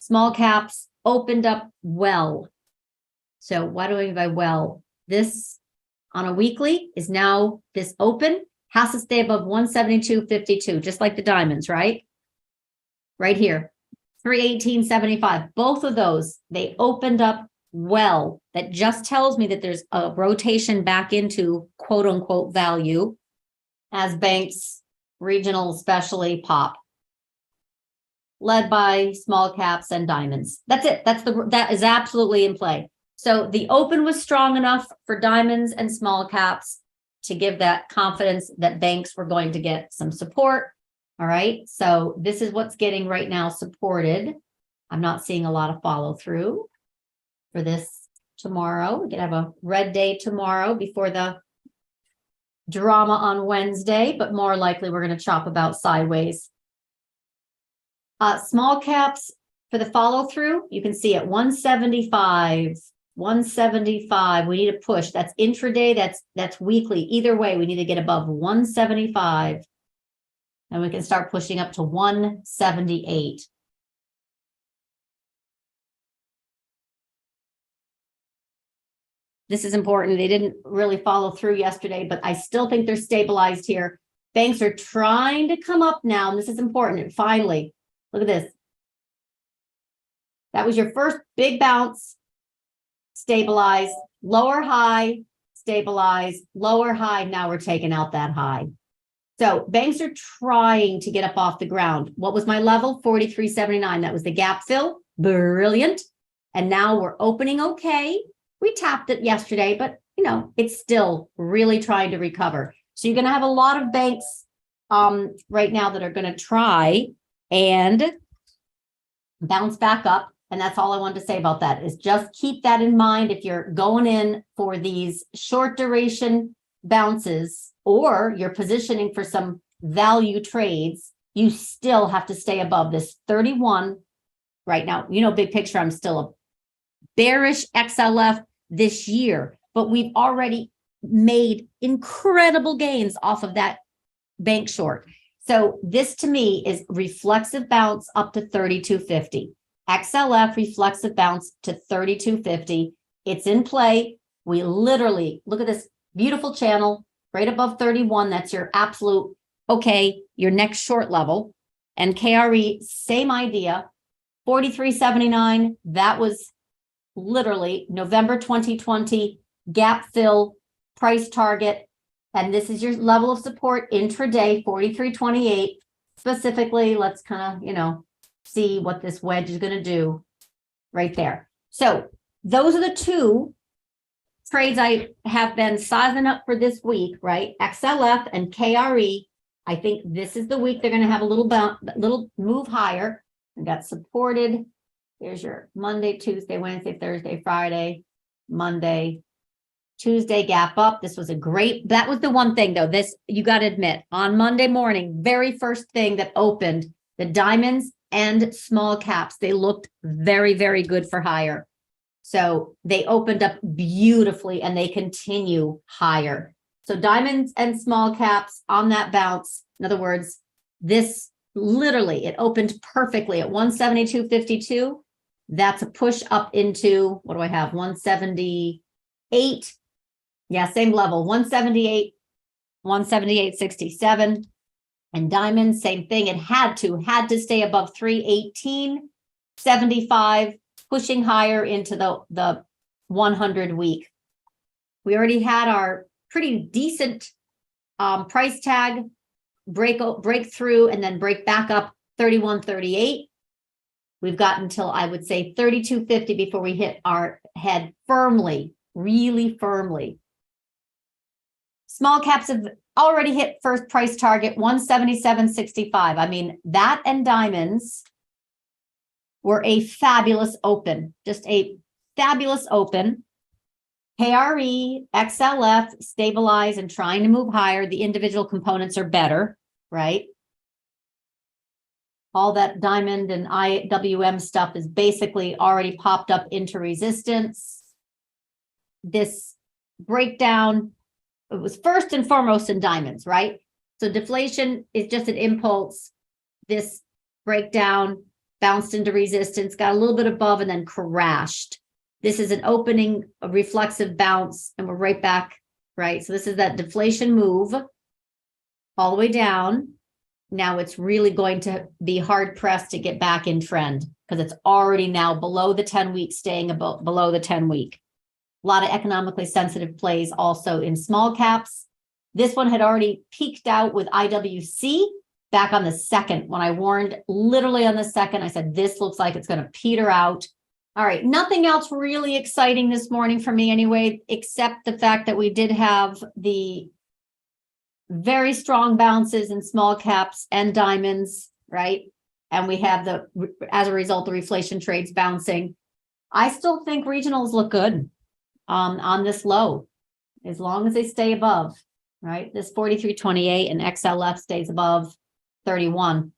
Small caps opened up well. So what do I mean by well? This on a weekly is now this open has to stay above 172.52, just like the diamonds, right? Right here, 318.75. Both of those, they opened up well. That just tells me that there's a rotation back into quote unquote value as banks, regional especially, pop, led by small caps and diamonds. That's it. That is absolutely in play. So the open was strong enough for diamonds and small caps to give that confidence that banks were going to get some support. All right. So this is what's getting right now supported. I'm not seeing a lot of follow through for this tomorrow. We can have a red day tomorrow before the drama on Wednesday, but more likely we're going to chop about sideways. Small caps for the follow through, you can see at 175. 175, we need to push. That's intraday, that's weekly. Either way, we need to get above 175. And we can start pushing up to 178. This is important. They didn't really follow through yesterday, but I still think they're stabilized here. Banks are trying to come up now, and this is important. And finally, look at this. That was your first big bounce. Stabilize, lower high, stabilize, lower high. Now we're taking out that high. So banks are trying to get up off the ground. What was my level? 43.79. That was the gap fill. Brilliant. And now we're opening okay. We tapped it yesterday, but it's still really trying to recover. So you're going to have a lot of banks right now that are going to try and bounce back up. And that's all I wanted to say about that is just keep that in mind. If you're going in for these short duration bounces or you're positioning for some value trades, you still have to stay above this 31 right now. Big picture, I'm still a bearish XLF this year, but we've already made incredible gains off of that bank short. So this to me is reflexive bounce up to 32.50. XLF reflexive bounce to 32.50. It's in play. We literally look at this beautiful channel right above 31. That's your absolute, okay, your next short level. And KRE, same idea, 43.79. That was literally November 2020 gap fill price target. And this is your level of support intraday, 43.28. Specifically, let's kind of, see what this wedge is going to do right there. So those are the two trades I have been sizing up for this week, right? XLF and KRE. I think this is the week they're going to have a little move higher. We got supported. Here's your Monday, Tuesday, Wednesday, Thursday, Friday, Monday, Tuesday gap up. This was that was the one thing though, this you got to admit on Monday morning, very first thing that opened, the diamonds and small caps, they looked very, very good for higher. So they opened up beautifully and they continue higher. So diamonds and small caps on that bounce. In other words, this literally, it opened perfectly at 172.52. That's a push up into, what do I have? 178. Yeah, same level, 178, 178.67. And diamonds, same thing. It had to stay above 318.75, pushing higher into the 100 week. We already had our pretty decent price tag break through and then break back up 31.38. We've got until I would say 32.50 before we hit our head firmly, really firmly. Small caps have already hit first price target 177.65. I mean, that and diamonds were a fabulous open, just a fabulous open. KRE, XLF, stabilize and trying to move higher. The individual components are better, right? All that diamond and IWM stuff is basically already popped up into resistance. This breakdown, it was first and foremost in diamonds, right? So deflation is just an impulse. This breakdown bounced into resistance, got a little bit above, and then crashed. This is an opening, a reflexive bounce, and we're right back, right? So this is that deflation move all the way down. Now it's really going to be hard pressed to get back in trend because it's already now below the 10-week, staying below the 10-week. A lot of economically sensitive plays also in small caps. This one had already peaked out with IWC back on the 2nd. When I warned literally on the 2nd, I said, this looks like it's going to peter out. All right, nothing else really exciting this morning for me anyway, except the fact that we did have the very strong bounces in small caps and diamonds, right? And we have as a result, the reflation trades bouncing. I still think regionals look good on this low, as long as they stay above, right? This 43.28 and XLF stays above 31.